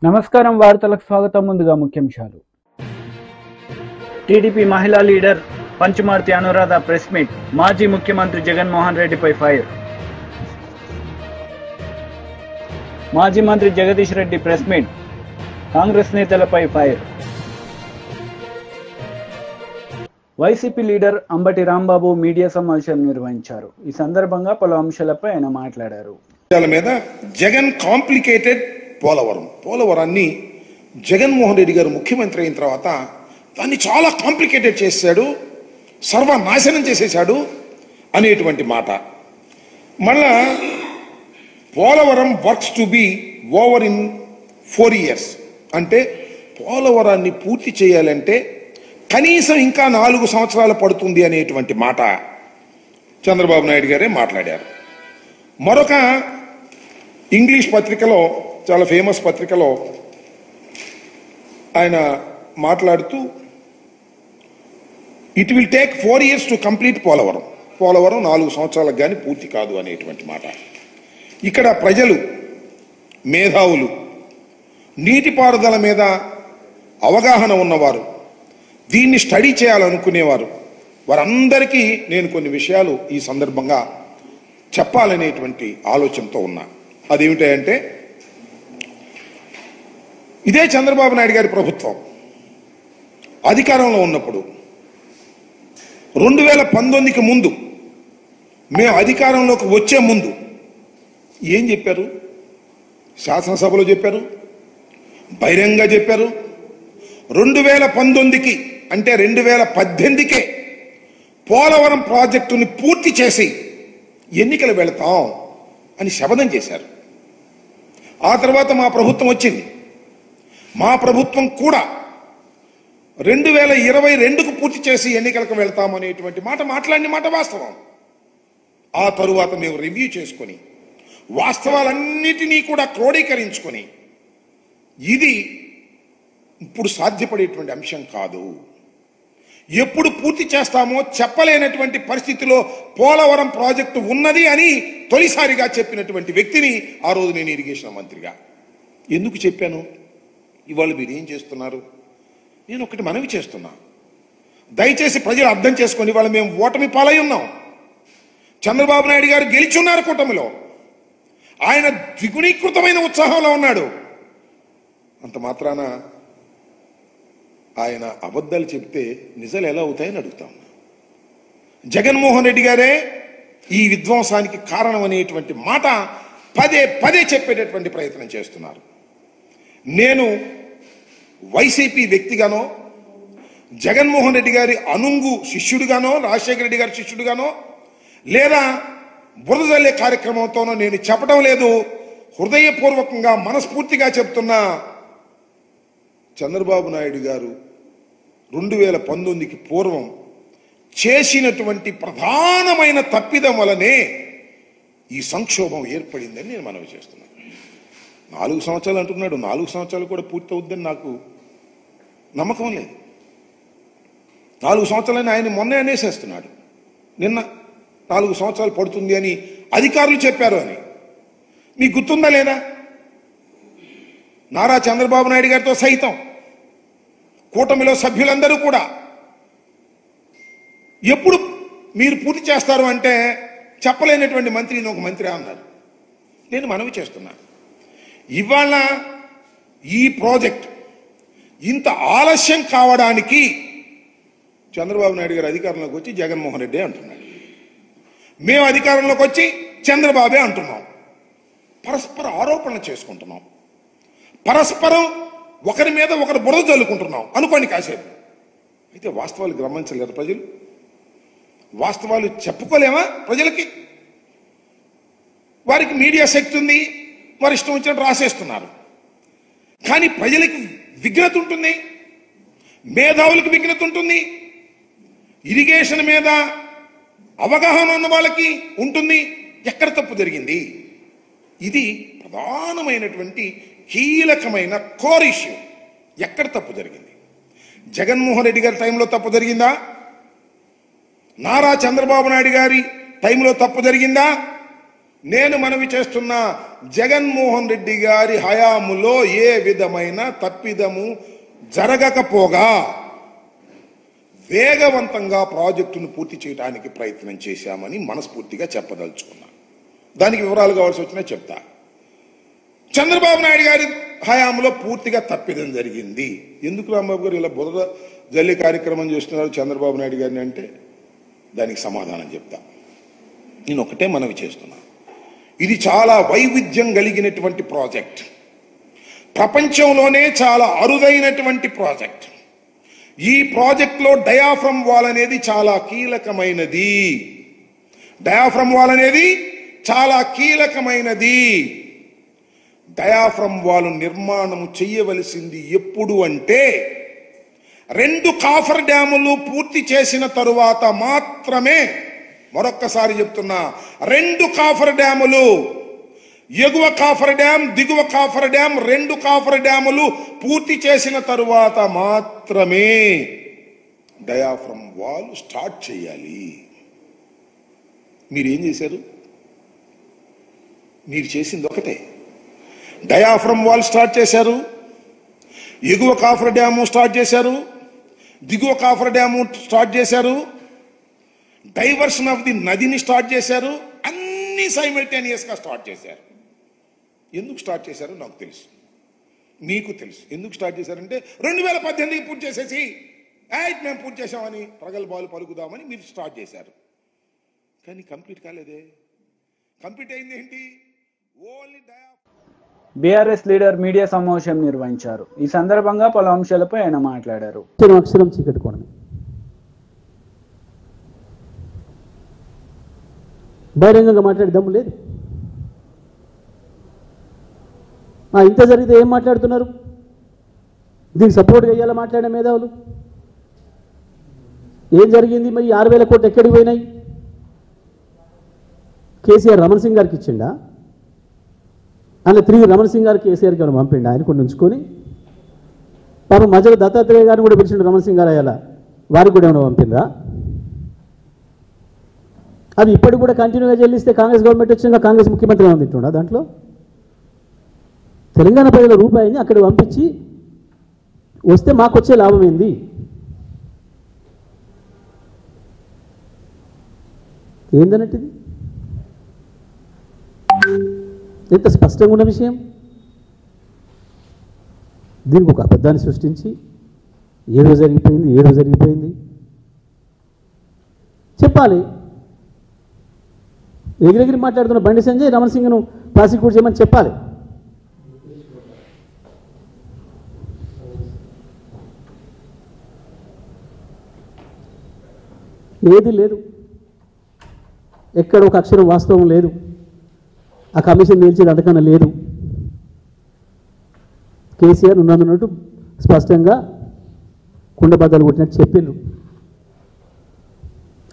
నమస్కారం వార్తలకు స్వాగతం. ముందుగా ముఖ్యాంశాలు. టీడీపీ మహిళా లీడర్ పంచమార్తి అనురాధ ప్రెస్ మీట్. మాజీ ముఖ్యమంత్రి జగన్మోహన్ రెడ్డిపై ఫైర్. మాజీ మంత్రి జగదీష్ రెడ్డి ప్రెస్ మీట్. కాంగ్రెస్ నేతలపై fire. YCP leader Ambati Rambabu media సమావేశం నిర్వహించారు. ఈ సందర్భంగా పలు అంశాలపై ఆయన మాట్లాడారు. మీద జగన్ కాంప్లికేటెడ్ పోలవరాన్ని జగన్మోహన్ రెడ్డి గారు ముఖ్యమంత్రి అయిన తర్వాత దాన్ని చాలా కాంప్లికేటెడ్ చేశాడు, సర్వనాశనం చేసేశాడు అనేటువంటి మాట. మళ్ళా Polavaram works to be over in 4 years అంటే పోలవరాన్ని పూర్తి చేయాలంటే కనీసం ఇంకా 4 సంవత్సరాలు పడుతుంది అనేటువంటి మాట చంద్రబాబు నాయుడు గారే మాట్లాడారు. మరొక ఇంగ్లీష్ పత్రికలో, చాలా ఫేమస్ పత్రికలో ఆయన మాట్లాడుతూ it will take 4 years to complete Polavaram 4 సంవత్సరాలకు కానీ పూర్తి కాదు అనేటువంటి మాట. ఇక్కడ ప్రజలు, మేధావులు, నీటిపారుదల మీద అవగాహన ఉన్నవారు, దీన్ని స్టడీ చేయాలనుకునేవారు, వారందరికీ నేను కొన్ని విషయాలు ఈ సందర్భంగా చెప్పాలనేటువంటి ఆలోచనతో ఉన్నా. అదేమిటంటే, ఇదే చంద్రబాబు నాయుడు గారి ప్రభుత్వం అధికారంలో ఉన్నప్పుడు 2019కి ముందు, మేము అధికారంలోకి వచ్చే ముందు ఏం చెప్పారు? శాసనసభలో చెప్పారు, బహిరంగంగా చెప్పారు. 2019కి అంటే 2018కే పోలవరం ప్రాజెక్టుని పూర్తి చేసి ఎన్నికలు వెళతాం అని శపథం చేశారు. ఆ తర్వాత మా ప్రభుత్వం వచ్చింది. మా ప్రభుత్వం కూడా 2022కు పూర్తి చేసి ఎన్నికలకు వెళ్తామనేటువంటి మాట మాట్లాడిన మాట వాస్తవం. ఆ తరువాత మేము రివ్యూ చేసుకొని వాస్తవాలన్నిటినీ కూడా క్రోడీకరించుకొని ఇది ఇప్పుడు సాధ్యపడేటువంటి అంశం కాదు, ఎప్పుడు పూర్తి చేస్తామో చెప్పలేనటువంటి పరిస్థితిలో పోలవరం ప్రాజెక్టు ఉన్నది అని తొలిసారిగా చెప్పినటువంటి వ్యక్తిని ఆ రోజు నేను ఇరిగేషన్ మంత్రిగా. ఎందుకు చెప్పాను? ఇవాళ మీరు ఏం చేస్తున్నారు? నేను ఒకటి మనవి చేస్తున్నా, దయచేసి ప్రజలు అర్థం చేసుకొని, ఇవాళ మేము ఓటమి పాలై ఉన్నాం. చంద్రబాబు నాయుడు గారు గెలిచున్నారు కూటమిలో, ఆయన ద్విగుణీకృతమైన ఉత్సాహంలో ఉన్నాడు. అంత మాత్రాన ఆయన అబద్ధాలు చెప్తే నిజాలు ఎలా అవుతాయని అడుగుతాం. జగన్మోహన్ రెడ్డి గారే ఈ విధ్వంసానికి కారణం అనేటువంటి మాట పదే పదే చెప్పేటటువంటి ప్రయత్నం చేస్తున్నారు. నేను వైసీపీ వ్యక్తిగానో, జగన్మోహన్ రెడ్డి గారి అనుంగు శిష్యుడిగానో, రాజశేఖర రెడ్డి గారి శిష్యుడిగానో, లేదా బురద జల్లే కార్యక్రమంతోనో నేను చెప్పడం లేదు. హృదయపూర్వకంగా మనస్ఫూర్తిగా చెప్తున్నా, చంద్రబాబు నాయుడు గారు 2019కి పూర్వం చేసినటువంటి ప్రధానమైన తప్పిదం వలనే ఈ సంక్షోభం ఏర్పడిందని నేను మనవి చేస్తున్నాను. 4 సంవత్సరాలు అంటున్నాడు, 4 సంవత్సరాలు కూడా పూర్తవుద్దని నాకు నమ్మకం లేదు. 4 సంవత్సరాలని ఆయన మొన్నే అనేసేస్తున్నాడు. నిన్న 4 సంవత్సరాలు పడుతుంది అని అధికారులు చెప్పారు అని మీకు గుర్తుందా లేదా? నారా చంద్రబాబు నాయుడు గారితో సైతం కూటమిలో సభ్యులందరూ కూడా ఎప్పుడు మీరు పూర్తి చేస్తారు అంటే చెప్పలేనటువంటి మంత్రి ఒక మంత్రి అన్నారు. నేను మనవి చేస్తున్నా, ఇవాళ ఈ ప్రాజెక్ట్ ఇంత ఆలస్యం కావడానికి చంద్రబాబు నాయుడు గారు అధికారంలోకి వచ్చి జగన్మోహన్ రెడ్డి అంటున్నాడు, మేము అధికారంలోకి వచ్చి చంద్రబాబే అంటున్నాం. పరస్పర ఆరోపణలు చేసుకుంటున్నాం, పరస్పరం ఒకరి మీద ఒకరు బురద జల్లుకుంటున్నాం అనుకోండి కాసేపు. అయితే వాస్తవాలు గమనించలేరు ప్రజలు, వాస్తవాలు చెప్పుకోలేమా ప్రజలకి? వారికి మీడియా శక్తి ఉంది, వారి ఇష్టం వచ్చినట్టు రాసేస్తున్నారు. కానీ ప్రజలకు విఘ్నత ఉంటుంది, మేధావులకు విఘ్నత ఉంటుంది, ఇరిగేషన్ మీద అవగాహన ఉన్న వాళ్ళకి ఉంటుంది. ఎక్కడ తప్పు జరిగింది? ఇది ప్రధానమైనటువంటి కీలకమైన కోర్ ఇష్యూ. ఎక్కడ తప్పు జరిగింది? జగన్మోహన్ రెడ్డి గారి టైంలో తప్పు జరిగిందా? నారా చంద్రబాబు నాయుడు గారి టైంలో తప్పు జరిగిందా? నేను మనవి చేస్తున్న జగన్మోహన్ రెడ్డి గారి హయాములో ఏ విధమైన తప్పిదము జరగకపోగా వేగవంతంగా ప్రాజెక్టును పూర్తి చేయడానికి ప్రయత్నం చేశామని మనస్ఫూర్తిగా చెప్పదలుచుకున్నా. దానికి వివరాలు కావాల్సి వచ్చినా చెప్తా. చంద్రబాబు నాయుడు గారి హయాంలో పూర్తిగా తప్పిదం జరిగింది. ఎందుకు రాంబాబు గారు ఇలా బురద జల్లి కార్యక్రమం చేస్తున్నారు చంద్రబాబు నాయుడు గారిని అంటే దానికి సమాధానం చెప్తా. నేను ఒకటే మనవి చేస్తున్నా, ఇది చాలా వైవిధ్యం కలిగినటువంటి ప్రాజెక్ట్, ప్రపంచంలోనే చాలా అరుదైనటువంటి ప్రాజెక్ట్. ఈ ప్రాజెక్ట్లో డయాఫ్రమ్ వాల్ అనేది చాలా కీలకమైనది. డయాఫ్రమ్ వాల్ అనేది చాలా కీలకమైనది. డయాఫ్రమ్ వాల్ నిర్మాణం చేయవలసింది ఎప్పుడు అంటే 2 కాఫర్ డ్యాములు పూర్తి చేసిన తరువాత మాత్రమే. మరొక్కసారి చెప్తున్నా, 2 కాఫర్ డ్యాములు, ఎగువ కాఫర్ డ్యామ్, దిగువ కాఫర్ డ్యామ్, 2 కాఫర్ డ్యాములు పూర్తి చేసిన తరువాత మాత్రమే డయాఫ్రమ్ వాల్ స్టార్ట్ చేయాలి. మీరేం చేశారు? మీరు చేసింది ఒకటే, డయాఫ్రమ్ వాల్ స్టార్ట్ చేశారు, ఎగువ కాఫర్ డ్యాము స్టార్ట్ చేశారు, దిగువ కాఫర్ డ్యాము స్టార్ట్ చేశారు, డైవర్షన్ ఆఫ్ ది నదిని స్టార్ట్ చేశారు. అన్ని సైమల్టేనియస్గా స్టార్ట్ చేశారు. ఎందుకు స్టార్ట్ చేశారో నాకు తెలుసు, మీకు తెలుసు. ఎందుకు స్టార్ట్ చేశారంటే 2018కి పూర్తి చేసేసి మేము పూర్తి చేసామని ప్రగల్భాలు పలుకుదామని మీరు స్టార్ట్ చేశారు. కానీ కంప్లీట్ కాలేదే. కంప్లీట్ అయింది ఏంటి? ఓన్లీ బీఆర్ఎస్ లీడర్ మీడియా సమావేశం నిర్వహించారు. ఈ సందర్భంగా పలు అంశాలపై ఆయన మాట్లాడారు. అక్షరం చీకటి కోణమే. బహిరంగంగా మాట్లాడే దమ్ము లేదు. ఇంత జరిగితే ఏం మాట్లాడుతున్నారు? దీనికి సపోర్ట్గా ఇయ్యాల మాట్లాడే మేధావులు. ఏం జరిగింది మరి? 6,000 కోట్లు ఎక్కడికి పోయినాయి? కేసీఆర్ రమణ సింగ్ గారికి ఇచ్చిండా? అలా తిరిగి రమణ సింగ్ గారు కేసీఆర్కి ఏమైనా పంపిండి? ఆయన కొన్ని ఉంచుకొని పాపం మధ్యలో దత్తాత్రేయ గారిని కూడా పిలిచిండు రమణ సింగ్ గారు. అయ్యాలా వారికి కూడా ఏమైనా పంపిండ్రా? అవి ఇప్పటికి కూడా కంటిన్యూగా చెల్లిస్తే కాంగ్రెస్ గవర్నమెంట్ వచ్చినాక కాంగ్రెస్ ముఖ్యమంత్రి ఏమైనా తింటుండా? దాంట్లో తెలంగాణ ప్రజల రూపాయిని అక్కడ పంపించి వస్తే మాకు వచ్చే లాభం ఏంది? ఏందన్నట్టు ఎంత స్పష్టంగా ఉన్న విషయం. దీనికి ఒక అబద్ధాన్ని సృష్టించి ఏదో జరిగిపోయింది చెప్పాలి. ఎగిరెగిరి మాట్లాడుతున్న బండి సంజయ్ రమణ సింగ్ను ప్రాసిక్యూట్ చేయమని చెప్పాలి. ఏది లేదు, ఎక్కడ ఒక అక్షరం వాస్తవం లేదు. ఆ కమిషన్ నిలిచేది అంతకన్నా లేదు. కేసీఆర్ ఉన్నట్టు స్పష్టంగా కుండబద్దలు కొట్టినట్టు చెప్పిండు.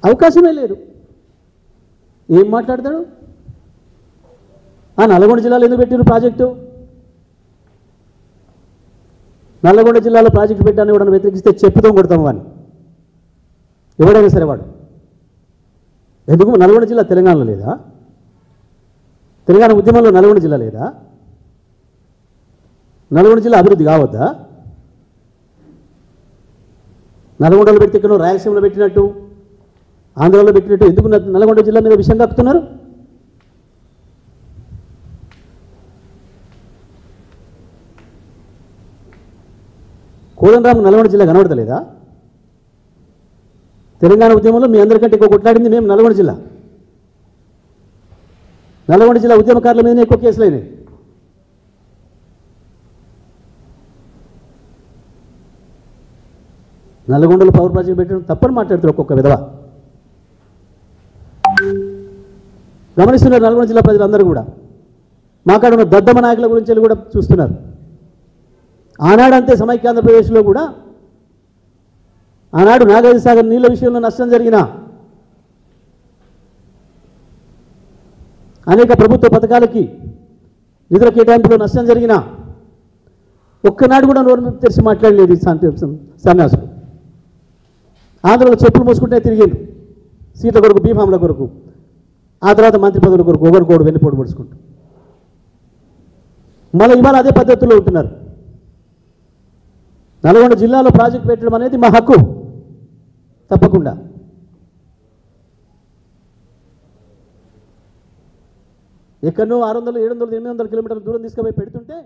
అవకాశమే లేదు. ఏం మాట్లాడతాడు? నల్గొండ జిల్లాలో ఎందుకు పెట్టిరు ప్రాజెక్టు? నల్గొండ జిల్లాలో ప్రాజెక్టు పెట్టాలని కూడా వ్యతిరేకిస్తే చెప్పుతో కొడతాము అని ఎవడైనా సరే వాడు. ఎందుకు నల్గొండ జిల్లా తెలంగాణలో లేదా? తెలంగాణ ఉద్యమంలో నల్గొండ జిల్లా లేదా? నల్గొండ జిల్లా అభివృద్ధి కావద్దా? నల్గొండలో పెడితే ఇక్కడ రాయలసీమలో పెట్టినట్టు, ఆంధ్రాలో పెట్టినట్టు ఎందుకు నల్గొండ జిల్లా మీద విషయం కప్పుతున్నారు? కోదండరామ్ నల్గొండ జిల్లా కనబడతలేదా? తెలంగాణ ఉద్యమంలో మీ అందరికంటే ఎక్కువ కొట్లాడింది మేము నల్గొండ జిల్లా. నల్గొండ జిల్లా ఉద్యమకారుల మీదనే ఎక్కువ కేసులు అయినాయి. నల్గొండలో పవర్ ప్రాజెక్ట్ పెట్టడం తప్పని మాట్లాడుతారు ఒక్కొక్క విధవ. గమనిస్తున్నారు నల్గొండ జిల్లా ప్రజలందరూ కూడా. మాకాడ ఉన్న దద్దమ్మ నాయకుల గురించి కూడా చూస్తున్నారు. ఆనాడంతే సమైక్య ఆంధ్రప్రదేశ్లో కూడా ఆనాడు నాగార్జున సాగర్ నీళ్ల విషయంలో నష్టం జరిగిన అనేక ప్రభుత్వ పథకాలకి నిధుల కేటాయింపులో నష్టం జరిగిన ఒక్కనాడు కూడా నోరు తెరిచి మాట్లాడలేదు సన్యాసులు. ఆంధ్రలో చెప్పులు మోసుకుంటే తిరిగిండు సీట్ల కొరకు, బీఫామ్ల కొరకు. ఆ తర్వాత మంత్రి పదవుల కొరకు ఒకరికోడు వెన్నుపోటు పొడుచుకుంటాం. మళ్ళీ ఇవాళ అదే పద్ధతిలో ఉంటున్నారు. నల్గొండ జిల్లాలో ప్రాజెక్ట్ పెట్టడం అనేది మా హక్కు, తప్పకుండా. ఎక్కడో 600, 700, 800 కిలోమీటర్ల దూరం తీసుకుపోయి పెడుతుంటే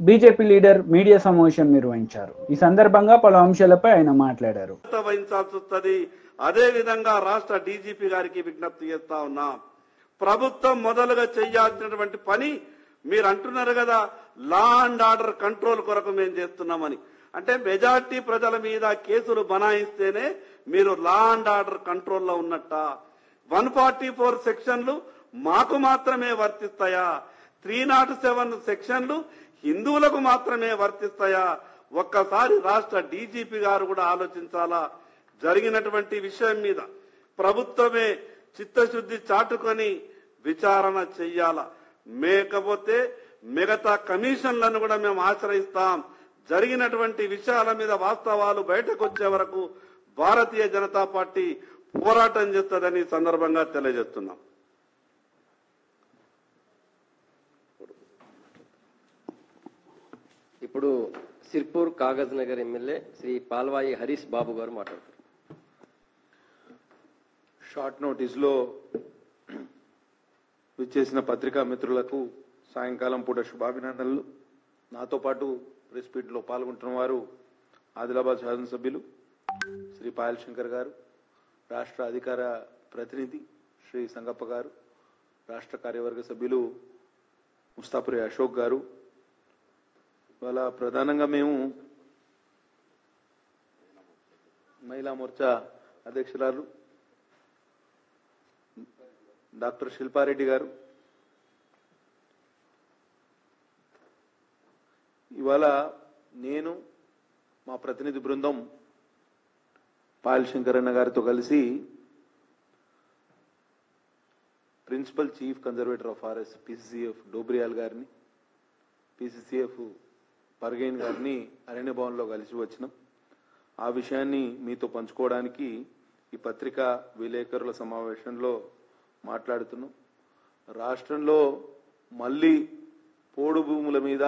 బీజేపీ లీడర్ మీడియా సమావేశం నిర్వహించారు. ఈ సందర్భంగా పలు అంశాలపై ఆయన మాట్లాడారు. వహించాల్సి వస్తుంది. అదే విధంగా రాష్ట్ర డీజీపీ గారికి విజ్ఞప్తి చేస్తా ఉన్నాం. ప్రభుత్వం మొదలుగా చేయాల్సినటువంటి పని మీరు అంటున్నారు కదా, లా అండ్ ఆర్డర్ కంట్రోల్ కొరకు మేము చేస్తున్నామని. అంటే మెజార్టీ ప్రజల మీద కేసులు బనాయిస్తేనే మీరు లా అండ్ ఆర్డర్ కంట్రోల్లో ఉన్నట్ట. 144 సెక్షన్లు మాకు మాత్రమే వర్తిస్తాయా? 307 సెక్షన్లు హిందువులకు మాత్రమే వర్తిస్తాయా? ఒక్కసారి రాష్ట్ర డీజీపీ గారు కూడా ఆలోచించాలా. జరిగినటువంటి విషయం మీద ప్రభుత్వమే చిత్తశుద్ధి చాటుకొని విచారణ చెయ్యాలా. లేకపోతే మిగతా కమిషన్లను కూడా మేము ఆశ్రయిస్తాం. జరిగినటువంటి విషయాల మీద వాస్తవాలు బయటకు వచ్చే వరకు భారతీయ జనతా పార్టీ పోరాటం చేస్తుందని సందర్భంగా తెలియజేస్తున్నాం. ఇప్పుడు సిర్పూర్ కాగజ్ నగర్ ఎమ్మెల్యే శ్రీ పాల్వాయి హరీష్ బాబు గారు మాట్లాడుతారు. షార్ట్ నోటీస్లో విచ్చేసిన పత్రికా మిత్రులకు సాయంకాలం పూట శుభాభినందనలు. నాతో పాటు ప్రెస్ మీట్లో పాల్గొంటున్న వారు ఆదిలాబాద్ శాసనసభ్యులు శ్రీ పాయల్ శంకర్ గారు, రాష్ట్ర అధికార ప్రతినిధి శ్రీ సంగప్ప గారు, రాష్ట్ర కార్యవర్గ సభ్యులు ముస్తాపురి అశోక్ గారు. ఇవాళ ప్రధానంగా మేము మహిళా మోర్చా అధ్యక్షురాలు డాక్టర్ శిల్పారెడ్డి గారు, ఇవాళ నేను మా ప్రతినిధి బృందం పాయల్ శంకరన్న గారితో కలిసి principal chief conservator of forest PCCF Dobriyal గారిని, పీసీసీఎఫ్ పర్గైన్ గారిని అరణ్య భవన్లో కలిసి వచ్చినాం. ఆ విషయాన్ని మీతో పంచుకోవడానికి ఈ పత్రికా విలేకరుల సమావేశంలో మాట్లాడుతున్నాం. రాష్ట్రంలో మళ్ళీ పోడు భూముల మీద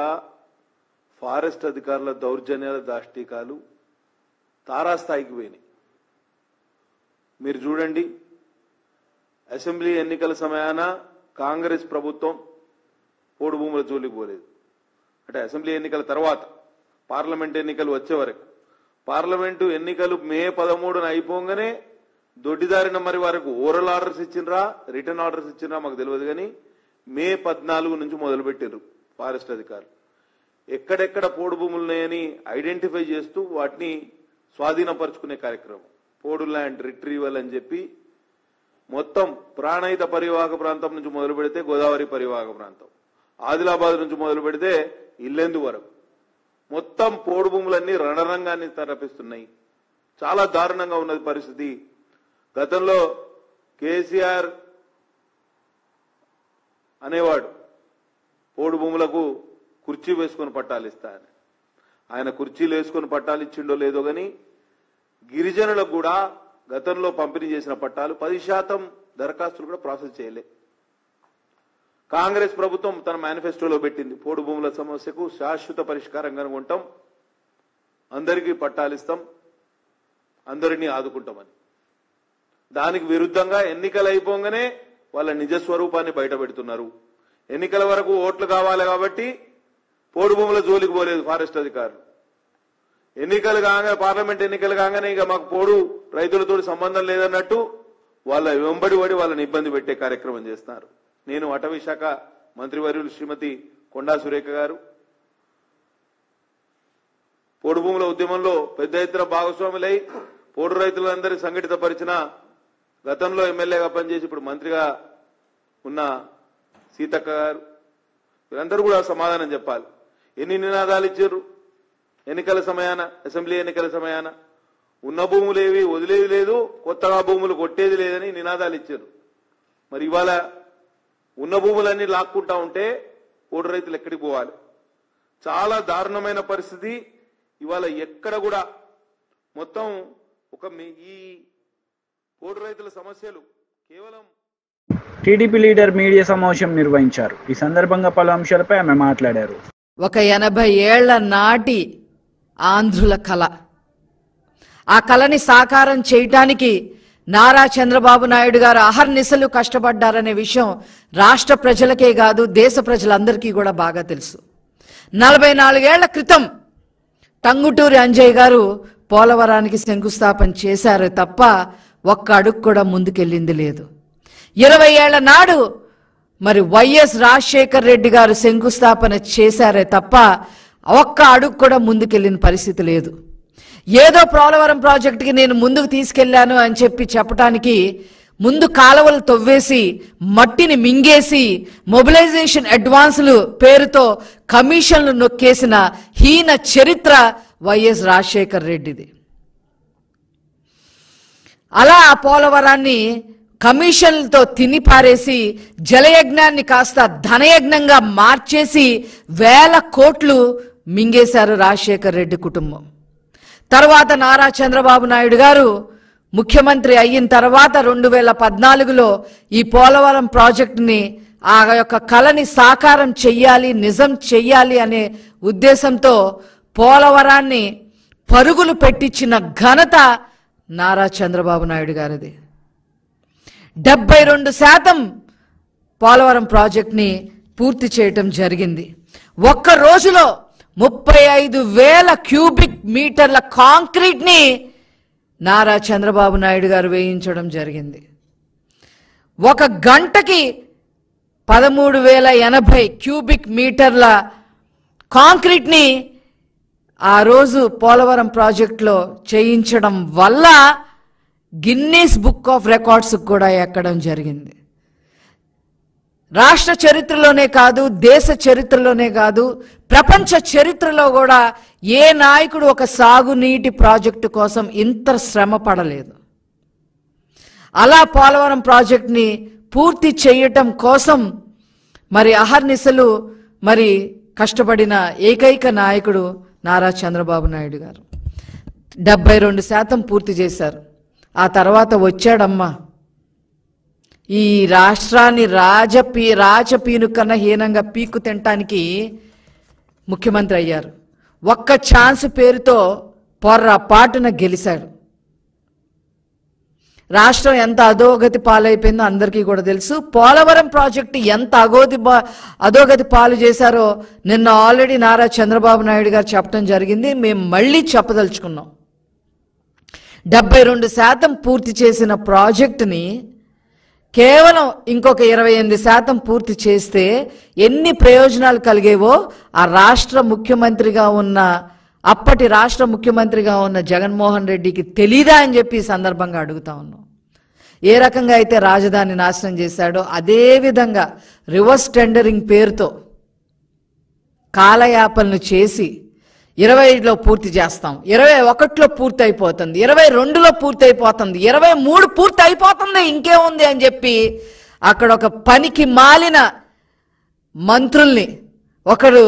ఫారెస్ట్ అధికారుల దౌర్జన్యాల దాష్టీకాలు తారాస్థాయికి పోయినాయి. మీరు చూడండి, అసెంబ్లీ ఎన్నికల సమయాన కాంగ్రెస్ ప్రభుత్వం పోడు భూముల జోలికి పోలేదు. అంటే అసెంబ్లీ ఎన్నికల తర్వాత పార్లమెంట్ ఎన్నికలు వచ్చే వరకు, పార్లమెంటు ఎన్నికలు మే 13న అయిపోగానే దొడ్డిదారిన మరి వరకు ఓరల్ ఆర్డర్స్ ఇచ్చిండ్రా, రిటర్న్ ఆర్డర్స్ ఇచ్చిండ్రా మాకు తెలియదు, కానీ మే 14 నుంచి మొదలుపెట్టిండ్రు ఫారెస్ట్ అధికారులు. ఎక్కడెక్కడ పోడు భూములు ఉన్నాయని ఐడెంటిఫై చేస్తూ వాటిని స్వాధీనపరుచుకునే కార్యక్రమం, పోడు ల్యాండ్ రిట్రీవల్ అని చెప్పి మొత్తం ప్రాణహిత పరివాహక ప్రాంతం నుంచి మొదలు పెడితే గోదావరి పరివాహక ప్రాంతం, ఆదిలాబాద్ నుంచి మొదలు పెడితే ఇల్లెందు వరకు మొత్తం పోడు భూములన్నీ రణరంగాన్ని తరపిస్తున్నాయి. చాలా దారుణంగా ఉన్నది పరిస్థితి. గతంలో కేసీఆర్ అనేవాడు పోడు భూములకు కుర్చీ వేసుకొని పట్టాలు ఇస్తా అని. ఆయన కుర్చీలు వేసుకొని పట్టాలు ఇచ్చిండో లేదో గాని గిరిజనులకు కూడా గతంలో పంపిణీ చేసిన పట్టాలు 10% దరఖాస్తులు కూడా ప్రాసెస్ చేయలే. కాంగ్రెస్ ప్రభుత్వం తన మేనిఫెస్టోలో పెట్టింది, పోడు భూముల సమస్యకు శాశ్వత పరిష్కారం కనుగొంటాం, అందరికీ పట్టాలు ఇస్తాం, అందరినీ ఆదుకుంటామని. దానికి విరుద్ధంగా ఎన్నికలు అయిపోగానే వాళ్ళ నిజ స్వరూపాన్ని బయట పెడుతున్నారు. ఎన్నికల వరకు ఓట్లు కావాలి కాబట్టి పోడు భూముల జోలికి పోలేదు ఫారెస్ట్ అధికారులు. ఎన్నికలు కాగానే, పార్లమెంట్ ఎన్నికలు కాగానే ఇక మాకు పోడు రైతులతో సంబంధం లేదన్నట్టు వాళ్ళ వెంబడి పడి వాళ్ళని ఇబ్బంది పెట్టే కార్యక్రమం చేస్తున్నారు. నేను అటవీ శాఖ మంత్రివర్యులు శ్రీమతి కొండా సురేఖ గారు పోడు భూముల ఉద్యమంలో పెద్ద ఎత్తున భాగస్వాములై పోడు రైతులందరినీ సంఘటితపరిచిన, గతంలో ఎమ్మెల్యేగా పనిచేసి ఇప్పుడు మంత్రిగా ఉన్న సీతక్క గారు, వీరందరూ కూడా సమాధానం చెప్పాలి. ఎన్ని నినాదాలు ఇచ్చారు ఎన్నికల సమయాన, అసెంబ్లీ ఎన్నికల సమయాన? ఉన్న భూములేవి వదిలేది లేదు, కొత్తగా భూములు కొట్టేది లేదని నినాదాలు ఇచ్చారు. మరి ఇవాళ ఉన్న భూములన్నీ లాక్కుంటా ఉంటే పోడు రైతులు ఎక్కడికి పోవాలి? చాలా దారుణమైన పరిస్థితి. ఇవాళ ఎక్కడ కూడా మొత్తం ఈ పోడు రైతుల సమస్యలు కేవలం టీడీపీ లీడర్ మీడియా సమావేశం నిర్వహించారు. ఈ సందర్భంగా పలు అంశాలపై ఆమె మాట్లాడారు. ఒక 80 ఏళ్ల నాటి ఆంధ్రుల కళ, ఆ కళని సాకారం చేయటానికి నారా చంద్రబాబు నాయుడు గారు అహర్నిశలు కష్టపడ్డారనే విషయం రాష్ట్ర ప్రజలకే కాదు దేశ ప్రజలందరికీ కూడా బాగా తెలుసు. 44 ఏళ్ల క్రితం టంగుటూరి అంజయ్య గారు పోలవరానికి శంకుస్థాపన చేశారు తప్ప ఒక్క అడుగు కూడా ముందుకెళ్ళింది లేదు. 20 ఏళ్ల నాడు మరి వైఎస్ రాజశేఖర్ రెడ్డి గారు శంకుస్థాపన చేశారే తప్ప ఒక్క అడుగు కూడా ముందుకెళ్ళిన పరిస్థితి లేదు. ఏదో పోలవరం ప్రాజెక్టుకి నేను ముందుకు తీసుకెళ్లాను అని చెప్పి చెప్పడానికి ముందు కాలువలు తవ్వేసి మట్టిని మింగేసి మొబిలైజేషన్ అడ్వాన్సులు పేరుతో కమిషన్లు నొక్కేసిన హీన చరిత్ర వైఎస్ రాజశేఖర్ రెడ్డిది. అలా ఆ పోలవరాన్ని కమిషన్లతో తినిపారేసి జలయజ్ఞాన్ని కాస్త ధనయజ్ఞంగా మార్చేసి 1000 కోట్లు మింగేశారు రాజశేఖర్ రెడ్డి కుటుంబం. తర్వాత నారా చంద్రబాబు నాయుడు గారు ముఖ్యమంత్రి అయిన తర్వాత 2014లో ఈ పోలవరం ప్రాజెక్టుని ఆ యొక్క కళని సాకారం చెయ్యాలి, నిజం చెయ్యాలి అనే ఉద్దేశంతో పోలవరాన్ని పరుగులు పెట్టించిన ఘనత నారా చంద్రబాబు నాయుడు గారిది. 72% పోలవరం ప్రాజెక్ట్ని పూర్తి చేయటం జరిగింది. ఒక్క రోజులో 35,000 క్యూబిక్ మీటర్ల కాంక్రీట్ని నారా చంద్రబాబు నాయుడు గారు వేయించడం జరిగింది. ఒక గంటకి 13,080 క్యూబిక్ మీటర్ల కాంక్రీట్ని ఆ రోజు పోలవరం ప్రాజెక్టులో చేయించడం వల్ల గిన్నీస్ బుక్ ఆఫ్ రికార్డ్స్ కూడా ఎక్కడం జరిగింది. రాష్ట్ర చరిత్రలోనే కాదు, దేశ చరిత్రలోనే కాదు, ప్రపంచ చరిత్రలో కూడా ఏ నాయకుడు ఒక సాగునీటి ప్రాజెక్టు కోసం ఇంత శ్రమ పడలేదు. అలా పోలవరం ప్రాజెక్ట్ని పూర్తి చేయటం కోసం మరి అహర్నిశలు మరి కష్టపడిన ఏకైక నాయకుడు నారా చంద్రబాబు నాయుడు గారు. 72% పూర్తి చేశారు. ఆ తర్వాత వచ్చాడమ్మా ఈ రాష్ట్రాన్ని రాజపీను కన్నా హీనంగా పీక్కు తినటానికి ముఖ్యమంత్రి అయ్యారు. ఒక్క ఛాన్స్ పేరుతో పొర్రపాటున గెలిచాడు. రాష్ట్రం ఎంత అధోగతి పాలైపోయిందో అందరికీ కూడా తెలుసు. పోలవరం ప్రాజెక్టు ఎంత అధోగతి పాలు చేశారో నిన్న ఆల్రెడీ నారా చంద్రబాబు నాయుడు గారు చెప్పడం జరిగింది. మేము మళ్ళీ చెప్పదలుచుకున్నాం. 72% పూర్తి చేసిన ప్రాజెక్టుని కేవలం ఇంకొక 28% పూర్తి చేస్తే ఎన్ని ప్రయోజనాలు కలిగేవో ఆ రాష్ట్ర ముఖ్యమంత్రిగా ఉన్న అప్పటి రాష్ట్ర ముఖ్యమంత్రిగా ఉన్న జగన్మోహన్ రెడ్డికి తెలీదా అని చెప్పి ఈ సందర్భంగా అడుగుతా ఉన్నాం. ఏ రకంగా అయితే రాజధాని నాశనం చేశాడో అదే విధంగా రివర్స్ టెండరింగ్ పేరుతో కాలయాపనలు చేసి 20లో పూర్తి చేస్తాం, 21లో పూర్తి అయిపోతుంది, 22లో పూర్తి అయిపోతుంది, 23 పూర్తి అయిపోతుంది, ఇంకేముంది అని చెప్పి అక్కడ ఒక పనికి మాలిన మంత్రుల్ని, ఒకడు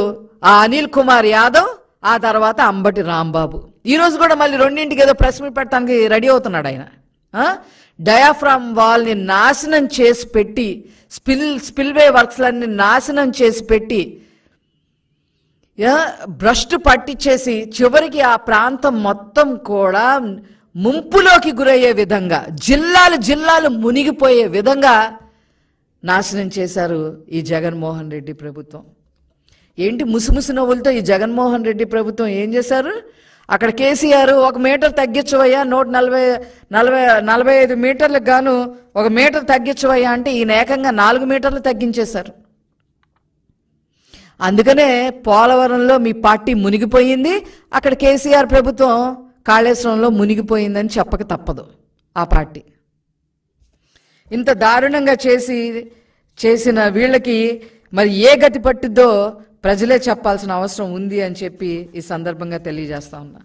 ఆ అనిల్ కుమార్ యాదవ్, ఆ తర్వాత అంబటి రాంబాబు. ఈరోజు కూడా మళ్ళీ 2ంటికి ఏదో ప్రెస్ మీట్ పెట్టడానికి రెడీ అవుతున్నాడు ఆయన. డయాఫ్రామ్ వాల్ని నాశనం చేసి పెట్టి, స్పిల్వే వర్క్స్లన్నీ నాశనం చేసి పెట్టి భ్రష్టు పట్టించేసి చివరికి ఆ ప్రాంతం మొత్తం కూడా ముంపులోకి గురయ్యే విధంగా జిల్లాలు మునిగిపోయే విధంగా నాశనం చేశారు ఈ జగన్మోహన్ రెడ్డి ప్రభుత్వం. ఏంటి ముసుముసు నవ్వులతో ఈ జగన్మోహన్ రెడ్డి ప్రభుత్వం ఏం చేశారు? అక్కడ కేసీఆర్ 1 మీటర్ తగ్గించవయ్యా, 145 మీటర్లకు గాను 1 మీటర్ తగ్గించవయ్యా అంటే ఈయన ఏకంగా 4 మీటర్లు తగ్గించేశారు. అందుకనే పోలవరంలో మీ పార్టీ మునిగిపోయింది, అక్కడ కేసీఆర్ ప్రభుత్వం కాళేశ్వరంలో మునిగిపోయిందని చెప్పక తప్పదు. ఆ పార్టీ ఇంత దారుణంగా చేసిన వీళ్ళకి మరి ఏ గతి పట్టిద్దో ప్రజలే చెప్పాల్సిన అవసరం ఉంది అని చెప్పి ఈ సందర్భంగా తెలియజేస్తా ఉన్నా.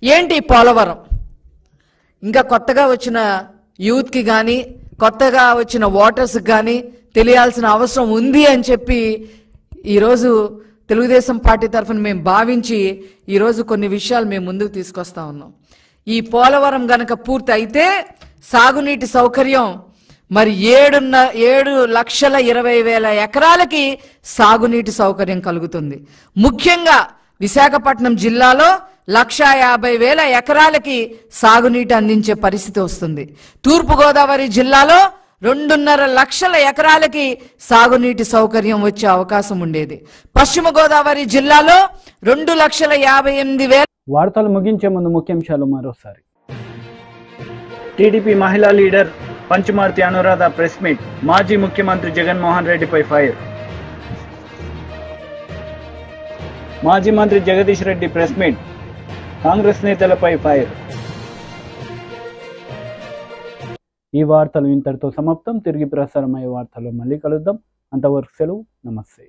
ఏంటి పోలవరం? ఇంకా కొత్తగా వచ్చిన యూత్కి కానీ కొత్తగా వచ్చిన ఓటర్స్కి కానీ తెలియాల్సిన అవసరం ఉంది అని చెప్పి ఈరోజు తెలుగుదేశం పార్టీ తరఫున మేము భావించి ఈరోజు కొన్ని విషయాలు మేము ముందుకు తీసుకొస్తా ఉన్నాం. ఈ పోలవరం గనక పూర్తి అయితే సాగునీటి సౌకర్యం మరి 7,20,000 ఎకరాలకి సాగునీటి సౌకర్యం కలుగుతుంది. ముఖ్యంగా విశాఖపట్నం జిల్లాలో 1,50,000 ఎకరాలకి సాగునీటి అందించే పరిస్థితి వస్తుంది. తూర్పుగోదావరి జిల్లాలో 2.5 లక్షల ఎకరాలకి సాగునీటి సౌకర్యం వచ్చే అవకాశం ఉండేది. పశ్చిమ గోదావరి జిల్లాలో 2,58,000. వార్తలు ముగించే ముందు ముఖ్యాంశాలు మరోసారి. టీడీపీ మహిళా లీడర్ పంచమార్తి అనురాధ ప్రెస్ మీట్. మాజీ ముఖ్యమంత్రి జగన్మోహన్ రెడ్డిపై ఫైర్. మాజీ మంత్రి జగదీష్ రెడ్డి ప్రెస్ మీట్. కాంగ్రెస్ నేతలపై ఫైర్. ఈ వార్తలు ఇంతటితో సమాప్తం. తిరిగి ప్రసారమయ్యే వార్తల్లో మళ్ళీ కలుద్దాం. అంతవరకు సెలవు. నమస్తే.